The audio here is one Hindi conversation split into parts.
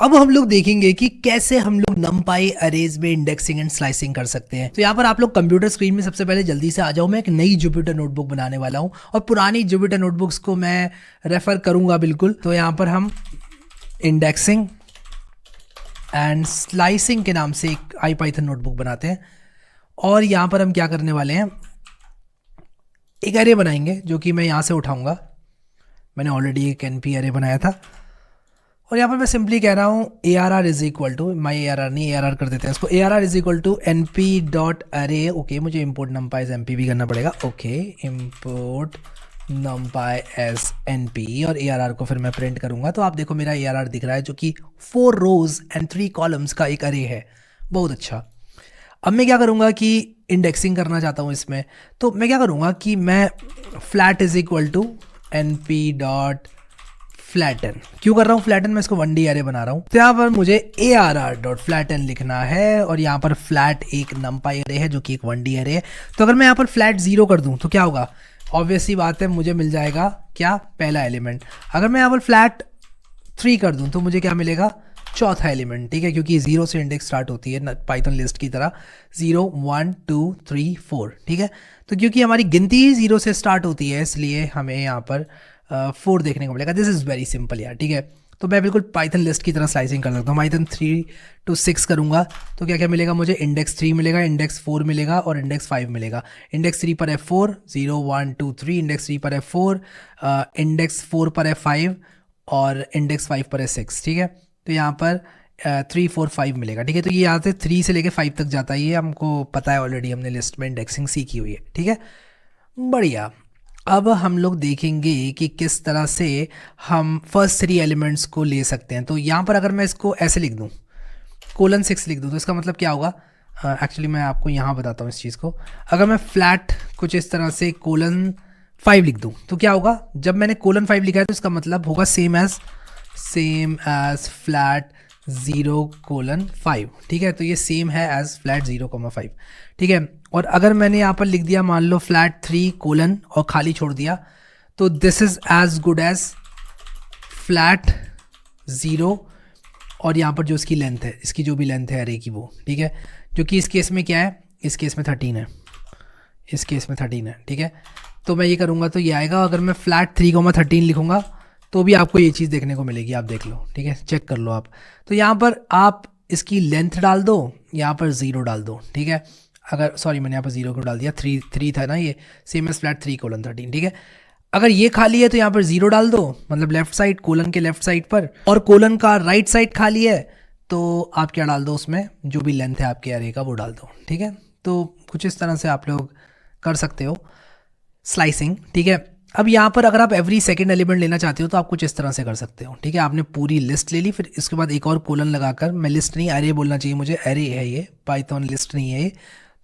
अब हम लोग देखेंगे कि कैसे हम लोग numpy अरेज में इंडेक्सिंग एंड स्लाइसिंग कर सकते हैं। तो यहाँ पर आप लोग कंप्यूटर स्क्रीन में सबसे पहले जल्दी से आ जाओ। मैं एक नई जुपिटर नोटबुक बनाने वाला हूँ और पुरानी जुपिटर नोटबुक्स को मैं रेफर करूंगा बिल्कुल। तो यहाँ पर हम इंडेक्सिंग एंड स्लाइसिंग के नाम से एक IPython नोटबुक बनाते हैं और यहाँ पर हम क्या करने वाले हैं, एक अरे बनाएंगे जो कि मैं यहाँ से उठाऊंगा। मैंने ऑलरेडी एक NP अरे बनाया था और यहाँ पर मैं सिंपली कह रहा हूँ ARR is equal to, my ARR नहीं, ARR कर देते हैं इसको, ARR is equal to NP dot array. Okay, मुझे इम्पोर्ट numpy एज NP भी करना पड़ेगा। Okay, import numpy as NP और ARR को फिर मैं प्रिंट करूँगा। तो आप देखो मेरा ARR दिख रहा है जो कि 4 रोज एंड 3 कॉलम्स का एक अरे है। बहुत अच्छा। अब मैं क्या करूँगा कि इंडेक्सिंग करना चाहता हूँ इसमें, तो मैं क्या करूँगा कि मैं flat is equal to NP dot flatten. क्यों कर रहा हूँ फ्लैटन? मैं इसको 1D अरे बना रहा हूँ। तो यहाँ पर मुझे ARR डॉट फ्लैटन लिखना है और यहाँ पर फ्लैट एक numpy अरे है जो कि एक 1D अरे है। तो अगर मैं यहाँ पर फ्लैट 0 कर दूँ तो क्या होगा? ऑब्वियसली बात है, मुझे मिल जाएगा क्या? पहला एलिमेंट। अगर मैं यहाँ पर फ्लैट 3 कर दूँ तो मुझे क्या मिलेगा? चौथा एलिमेंट। ठीक है, क्योंकि 0 से इंडेक्स स्टार्ट होती है पाइथन लिस्ट की तरह, 0 1 2 3 4। ठीक है, तो क्योंकि हमारी गिनती ही 0 से स्टार्ट होती है इसलिए हमें यहाँ पर 4 देखने को मिलेगा। दिस इज़ वेरी सिंपल यार। ठीक है, तो मैं बिल्कुल पाइथन लिस्ट की तरह स्लाइसिंग कर सकता हूँ। पाइथन 3 to 6 करूँगा तो क्या क्या मिलेगा मुझे? इंडेक्स 3 मिलेगा, इंडेक्स 4 मिलेगा और इंडेक्स 5 मिलेगा। इंडेक्स 3 पर है 4, 0 1 2 3, इंडेक्स 3 पर है 4, इंडेक्स 4 पर है 5 और इंडेक्स 5 पर है 6। ठीक है, तो यहाँ पर 3 4 5 मिलेगा। ठीक है, तो ये यहाँ से 3 से लेके 5 तक जाता है, ये हमको पता है ऑलरेडी, हमने लिस्ट में इंडेक्सिंग सीखी हुई है। ठीक है, बढ़िया। अब हम लोग देखेंगे कि किस तरह से हम फर्स्ट 3 एलिमेंट्स को ले सकते हैं। तो यहाँ पर अगर मैं इसको ऐसे लिख दूँ, :6 लिख दूँ, तो इसका मतलब क्या होगा? एक्चुअली मैं आपको यहाँ बताता हूँ इस चीज़ को। अगर मैं फ्लैट कुछ इस तरह से :5 लिख दूँ तो क्या होगा? जब मैंने :5 लिखा है तो इसका मतलब होगा सेम एज फ्लैट 0:5। ठीक है, तो ये सेम है एज फ्लैट 0,5। ठीक है, और अगर मैंने यहाँ पर लिख दिया मान लो फ्लैट 3 और खाली छोड़ दिया तो this is as good as flat 0 और यहाँ पर जो इसकी लेंथ है, इसकी जो भी लेंथ है अरे की वो। ठीक है, जो कि इस केस में क्या है? इस केस में 13 है, इस केस में 13 है। ठीक है, तो मैं ये करूँगा तो ये आएगा। अगर मैं फ्लैट 3,13 लिखूँगा तो भी आपको ये चीज़ देखने को मिलेगी, आप देख लो। ठीक है, चेक कर लो आप। तो यहाँ पर आप इसकी लेंथ डाल दो, यहाँ पर 0 डाल दो। ठीक है, अगर सॉरी मैंने यहाँ पर 0 को डाल दिया, 3 था ना, ये सेम एज फ्लैट 3:13। ठीक है, अगर ये खाली है तो यहाँ पर 0 डाल दो, मतलब लेफ्ट साइड, कोलन के लेफ्ट साइड पर, और कोलन का राइट साइड खाली है तो आप क्या डाल दो उसमें? जो भी लेंथ है आपके अरे का वो डाल दो। ठीक है, तो कुछ इस तरह से आप लोग कर सकते हो स्लाइसिंग। ठीक है, अब यहाँ पर अगर आप एवरी सेकंड एलिमेंट लेना चाहते हो तो आप कुछ इस तरह से कर सकते हो। ठीक है, आपने पूरी लिस्ट ले ली, फिर इसके बाद एक और कोलन लगाकर, मैं लिस्ट नहीं अरे बोलना चाहिए मुझे, अरे है ये, पाइथन लिस्ट नहीं है ये।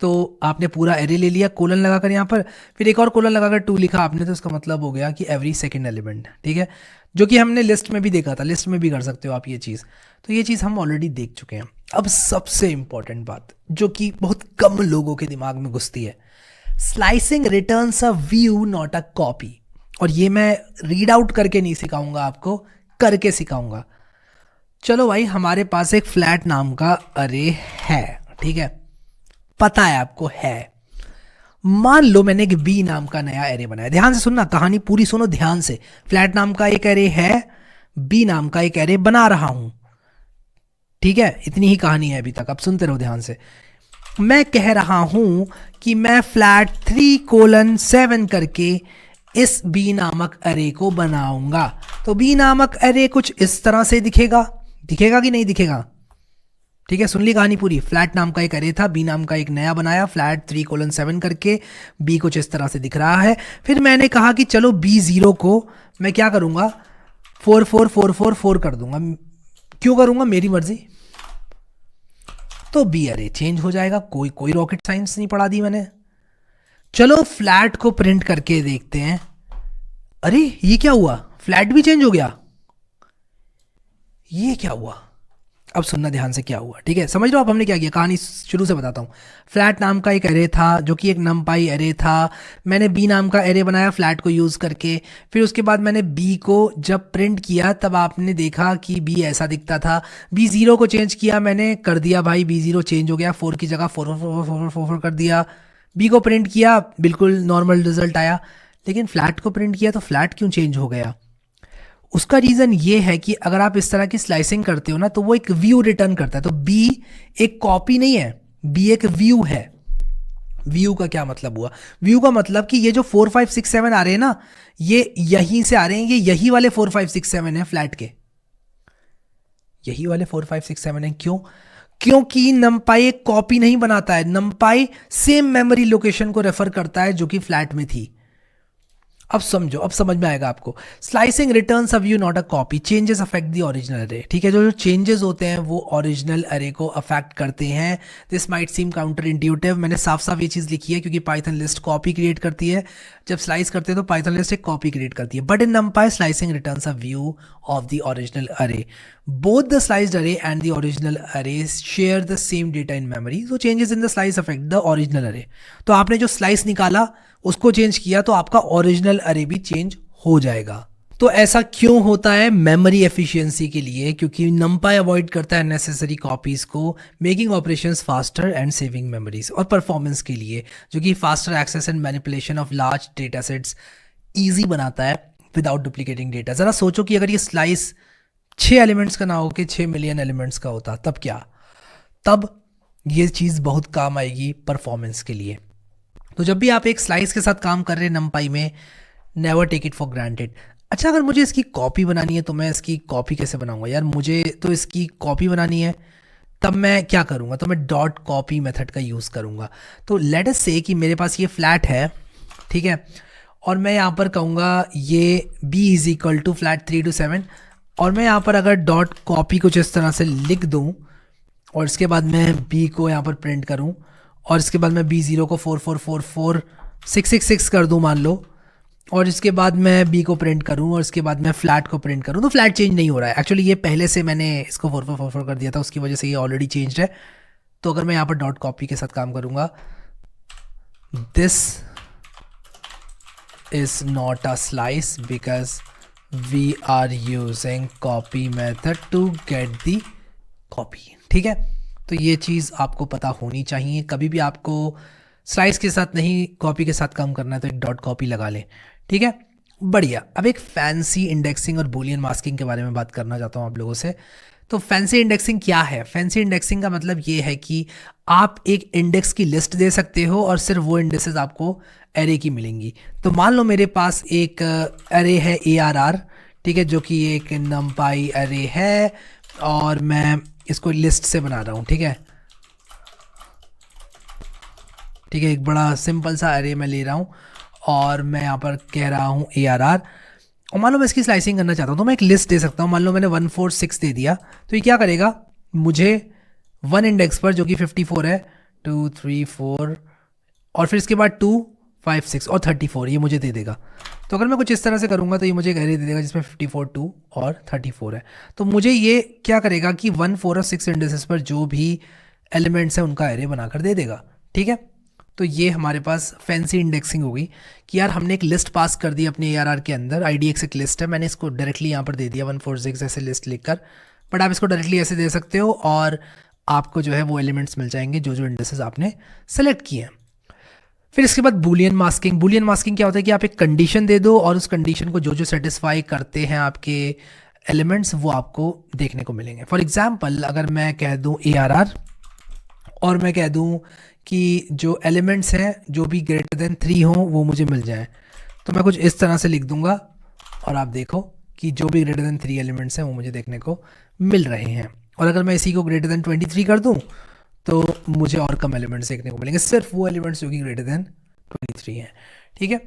तो आपने पूरा एरे ले लिया कोलन लगाकर यहाँ पर, फिर एक और कोलन लगाकर 2 लिखा आपने, तो इसका मतलब हो गया कि एवरी सेकंड एलिमेंट। ठीक है, जो कि हमने लिस्ट में भी देखा था, लिस्ट में भी कर सकते हो आप ये चीज़। तो ये चीज़ हम ऑलरेडी देख चुके हैं। अब सबसे इंपॉर्टेंट बात जो कि बहुत कम लोगों के दिमाग में घुसती है, slicing returns a view not a copy. और ये मैं रीड आउट करके नहीं सिखाऊंगा आपको, करके सिखाऊंगा। चलो भाई, हमारे पास एक फ्लैट नाम का अरे है। ठीक है, पता है आपको है। मान लो मैंने एक बी नाम का नया एरे बनाया। ध्यान से सुनना, कहानी पूरी सुनो ध्यान से। फ्लैट नाम का एक एरे है, बी नाम का एक एरे बना रहा हूं। ठीक है, इतनी ही कहानी है अभी तक, अब सुनते रहो ध्यान से। मैं कह रहा हूं कि मैं फ्लैट 3:7 करके इस बी नामक अरे को बनाऊंगा। तो बी नामक अरे कुछ इस तरह से दिखेगा, दिखेगा कि नहीं दिखेगा? ठीक है, सुन ली कहानी पूरी। फ्लैट नाम का एक अरे था, बी नाम का एक नया बनाया, फ्लैट 3:7 करके, बी कुछ इस तरह से दिख रहा है। फिर मैंने कहा कि चलो B0 को मैं क्या करूंगा? 4 4 4 4 4 कर दूंगा। क्यों करूंगा? मेरी मर्जी। तो बी अरे चेंज हो जाएगा। कोई रॉकेट साइंस नहीं पढ़ा दी मैंने। चलो फ्लैट को प्रिंट करके देखते हैं। अरे ये क्या हुआ? फ्लैट भी चेंज हो गया। ये क्या हुआ? अब सुनना ध्यान से क्या हुआ, ठीक है, समझ लो आप हमने क्या किया, कहानी शुरू से बताता हूँ। फ्लैट नाम का एक एरे था जो कि एक नमपाई एरे था। मैंने बी नाम का एरे बनाया फ्लैट को यूज़ करके। फिर उसके बाद मैंने बी को जब प्रिंट किया तब आपने देखा कि बी ऐसा दिखता था। बी ज़ीरो को चेंज किया मैंने, कर दिया भाई, बी ज़ीरो चेंज हो गया, 4 की जगह 4 कर दिया। बी को प्रिंट किया, बिल्कुल नॉर्मल रिजल्ट आया। लेकिन फ्लैट को प्रिंट किया तो फ्लैट क्यों चेंज हो गया? उसका रीज़न ये है कि अगर आप इस तरह की स्लाइसिंग करते हो ना तो वो एक व्यू रिटर्न करता है। तो बी एक कॉपी नहीं है, बी एक व्यू है। व्यू का क्या मतलब हुआ? व्यू का मतलब कि ये जो 4 5 6 7 आ रहे हैं ना, ये यहीं से आ रहे हैं, ये यही वाले 4 5 6 7 है फ्लैट के, यही वाले 4 5 6 7 है। क्यों? क्योंकि नमपाई एक कॉपी नहीं बनाता है, नमपाई सेम मेमोरी लोकेशन को रेफर करता है जो कि फ्लैट में थी। अब समझो, अब समझ में आएगा आपको। Slicing returns a view not a copy, changes affect the original अरे, ठीक है। जो जो चेंजेस होते हैं वो ओरिजिनल अरे को अफेक्ट करते हैं। This might seem counter intuitive, मैंने साफ साफ ये चीज़ लिखी है क्योंकि पाइथन लिस्ट कॉपी क्रिएट करती है। जब स्लाइस करते हैं तो पाइथन लिस्ट एक कॉपी क्रिएट करती है। But in नमपाई slicing returns a view of the original अरे। बोथ द स्लाइस्ड अरे एंड द ओरिजिनल अरे share the same data in memory, so changes in the slice affect the original अरे। तो आपने जो स्लाइस निकाला उसको चेंज किया तो आपका ओरिजिनल अरे भी चेंज हो जाएगा। तो ऐसा क्यों होता है? मेमोरी एफिशिएंसी के लिए, क्योंकि नमपाई अवॉइड करता है नेसेसरी कॉपीज को, making operations faster and saving memories. और परफॉर्मेंस के लिए, जो कि faster access and manipulation of large data sets easy बनाता है विदाउट डुप्लीकेटिंग डेटा। ज़रा सोचो कि अगर ये स्लाइस 6 एलिमेंट्स का ना हो के 6 मिलियन एलिमेंट्स का होता, तब क्या? तब ये चीज़ बहुत काम आएगी परफॉर्मेंस के लिए। तो जब भी आप एक स्लाइस के साथ काम कर रहे हैं नमपाई में, never take it for granted. अच्छा, अगर मुझे इसकी कॉपी बनानी है तो मैं इसकी कॉपी कैसे बनाऊंगा? यार मुझे तो इसकी कॉपी बनानी है, तब मैं क्या करूंगा? तो मैं डॉट कॉपी मेथड का यूज़ करूंगा। तो लेट अस से कि मेरे पास ये फ्लैट है, ठीक है, और मैं यहाँ पर कहूँगा ये b is equal to flat 3 to 7, और मैं यहाँ पर अगर डॉट कॉपी कुछ इस तरह से लिख दूँ और इसके बाद मैं b को यहाँ पर प्रिंट करूँ और इसके बाद मैं b0 को 4 4 4 4 6 6 6 कर दूँ मान लो, और इसके बाद मैं b को प्रिंट करूँ और इसके बाद मैं फ्लैट को प्रिंट करूँ, तो फ्लैट चेंज नहीं हो रहा है। एक्चुअली ये पहले से मैंने इसको 4 4 4 4 कर दिया था, उसकी वजह से ये ऑलरेडी चेंज्ड है। तो अगर मैं यहाँ पर डॉट कॉपी के साथ काम करूँगा, this is not a slice because we are using copy method to get the copy, ठीक है। तो ये चीज़ आपको पता होनी चाहिए। कभी भी आपको स्लाइस के साथ नहीं, कॉपी के साथ काम करना है तो एक डॉट कॉपी लगा लें, ठीक है। बढ़िया। अब एक फैंसी इंडेक्सिंग और बूलियन मास्किंग के बारे में बात करना चाहता हूँ आप लोगों से। तो फैंसी इंडेक्सिंग क्या है? फैंसी इंडेक्सिंग का मतलब ये है कि आप एक इंडेक्स की लिस्ट दे सकते हो और सिर्फ वो इंडेक्सेस आपको एरे की मिलेंगी। तो मान लो मेरे पास एक एरे है ARR, ठीक है, जो कि एक नमपाई एरे है और मैं इसको लिस्ट से बना रहा हूँ, ठीक है, ठीक है, एक बड़ा सिंपल सा एरे मैं ले रहा हूँ और मैं यहाँ पर कह रहा हूँ ARR, और मान लो मैं इसकी स्लाइसिंग करना चाहता हूँ तो मैं एक लिस्ट दे सकता हूँ। मान लो मैंने 1 4 6 दे दिया, तो ये क्या करेगा? मुझे 1 इंडेक्स पर जो कि 54 है, 2 3 4 और फिर इसके बाद 2 5 6 और 34 ये मुझे दे देगा। तो अगर मैं कुछ इस तरह से करूँगा तो ये मुझे एक एरे दे देगा जिसमें 54 2 और 34 है। तो मुझे ये क्या करेगा कि 1 4 और 6 इंडेक्सेस पर जो भी एलिमेंट्स हैं उनका एरे बनाकर दे देगा, ठीक है। तो ये हमारे पास फैंसी इंडेक्सिंग होगी कि यार हमने एक लिस्ट पास कर दी अपने ARR के अंदर। IDX एक लिस्ट है, मैंने इसको डायरेक्टली यहाँ पर दे दिया 1 4 6 ऐसे लिस्ट लिखकर, बट आप इसको डायरेक्टली ऐसे दे सकते हो और आपको जो है वो एलिमेंट्स मिल जाएंगे जो जो इंडेक्सेस आपने सेलेक्ट किए हैं। फिर इसके बाद बूलियन मास्किंग। बूलियन मास्किंग क्या होता है कि आप एक कंडीशन दे दो और उस कंडीशन को जो जो सेटिस्फाई करते हैं आपके एलिमेंट्स वो आपको देखने को मिलेंगे। फॉर एग्जाम्पल अगर मैं कह दूँ ARR और मैं कह दूँ कि जो एलिमेंट्स हैं जो भी ग्रेटर देन 3 हों वो मुझे मिल जाएं, तो मैं कुछ इस तरह से लिख दूंगा और आप देखो कि जो भी ग्रेटर देन 3 एलिमेंट्स हैं वो मुझे देखने को मिल रहे हैं। और अगर मैं इसी को ग्रेटर देन 23 कर दूं तो मुझे और कम एलिमेंट्स देखने को मिलेंगे, सिर्फ वो एलिमेंट्स जो कि ग्रेटर देन 23 हैं, ठीक है।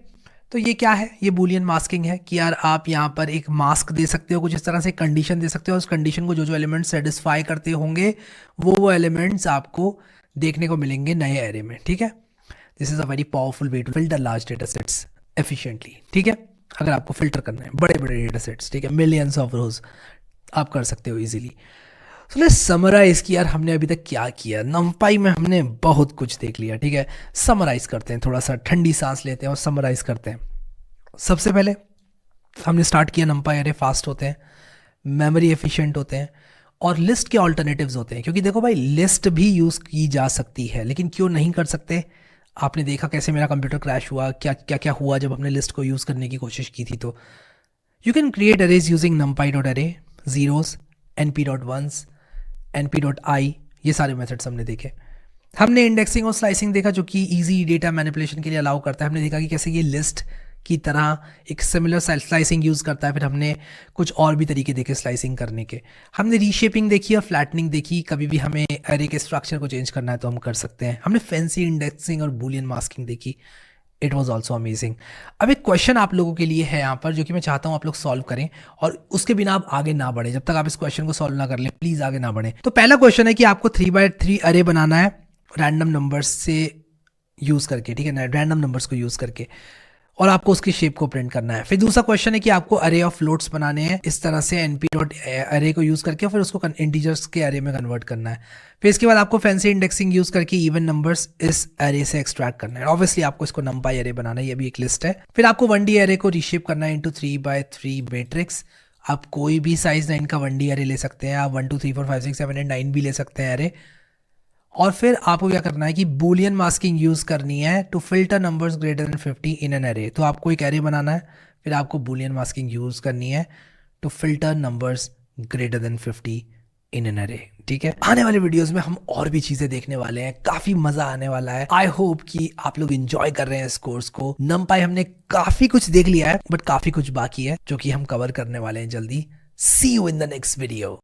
तो ये क्या है? ये बूलियन मास्किंग है कि यार आप यहाँ पर एक मास्क दे सकते हो, कुछ इस तरह से कंडीशन दे सकते हो, उस कंडीशन को जो जो एलिमेंट्स सेटिस्फाई करते होंगे वो एलिमेंट्स आपको देखने को मिलेंगे नए एरे में, ठीक है। This is a very powerful way to filter large data sets efficiently, ठीक है। अगर आपको फिल्टर करना है बड़े बड़े डेटा सेट्स, ठीक है, मिलियंस ऑफ रोज, आप कर सकते हो इजीली। सो लेट्स समराइज कि यार हमने अभी तक क्या किया। नंपाई में हमने बहुत कुछ देख लिया, ठीक है। समराइज करते हैं, थोड़ा सा ठंडी सांस लेते हैं और समराइज करते हैं। सबसे पहले हमने स्टार्ट किया, नंपाई अरे फास्ट होते हैं, मेमोरी एफिशिएंट होते हैं और लिस्ट के ऑल्टरनेटिव्स होते हैं। क्योंकि देखो भाई, लिस्ट भी यूज़ की जा सकती है, लेकिन क्यों नहीं कर सकते। आपने देखा कैसे मेरा कंप्यूटर क्रैश हुआ, क्या क्या क्या हुआ जब हमने लिस्ट को यूज़ करने की कोशिश की थी। तो you can create arrays using numpy dot array, zeros, np dot ones, np dot eye, ये सारे मेथड्स हमने देखे। हमने इंडेक्सिंग और स्लाइसिंग देखा जो कि इजी डेटा मैनिपुलेशन के लिए अलाउ करता है। हमने देखा कि कैसे ये लिस्ट की तरह एक सिमिलर स्लाइसिंग यूज़ करता है। फिर हमने कुछ और भी तरीके देखे स्लाइसिंग करने के। हमने रीशेपिंग देखी और फ्लैटनिंग देखी। कभी भी हमें अरे के स्ट्रक्चर को चेंज करना है तो हम कर सकते हैं। हमने फैंसी इंडेक्सिंग और बूलियन मास्किंग देखी। It was also amazing. अब एक क्वेश्चन आप लोगों के लिए है यहाँ पर, जो कि मैं चाहता हूँ आप लोग सॉल्व करें और उसके बिना आप आगे ना बढ़े। जब तक आप इस क्वेश्चन को सॉल्व ना कर लें, प्लीज़ आगे ना बढ़ें। तो पहला क्वेश्चन है कि आपको 3x3 अरे बनाना है रैंडम नंबर्स से यूज़ करके, ठीक है ना, रैंडम नंबर्स को यूज़ करके, और आपको उसकी शेप को प्रिंट करना है। फिर दूसरा क्वेश्चन है कि आपको अरे ऑफ फ्लोट्स बनाने हैं इस तरह से np डॉट अरे को यूज़ करके, फिर उसको इंटीजर्स के अरे में कन्वर्ट करना है। फिर इसके बाद आपको फैंसी इंडेक्सिंग यूज़ करके इवन नंबर्स इस अरे से एक्सट्रैक्ट करना है। ऑब्वियसली आपको इसको नंपाई अरे बनाना है, ये भी एक लिस्ट है। फिर आपको 1D अरे को रीशेप करना है इंटू 3x3 मैट्रिक्स। आप कोई भी साइज 9 का 1D अरे ले सकते हैं। आप 1 2 3 4 5 6 7 8 9 भी ले सकते हैं अरे। और फिर आपको क्या करना है कि बूलियन मास्किंग यूज़ करनी है to filter numbers greater than 50 in an array. तो आपको एक अरे बनाना है, फिर आपको बूलियन मास्किंग यूज़ करनी है to filter numbers greater than 50 in an array, ठीक है। आने वाले वीडियोस में हम और भी चीज़ें देखने वाले हैं, काफ़ी मज़ा आने वाला है। आई होप कि आप लोग इंजॉय कर रहे हैं इस कोर्स को। नंपाई हमने काफ़ी कुछ देख लिया है, बट काफ़ी कुछ बाकी है जो कि हम कवर करने वाले हैं जल्दी। See you in the next video.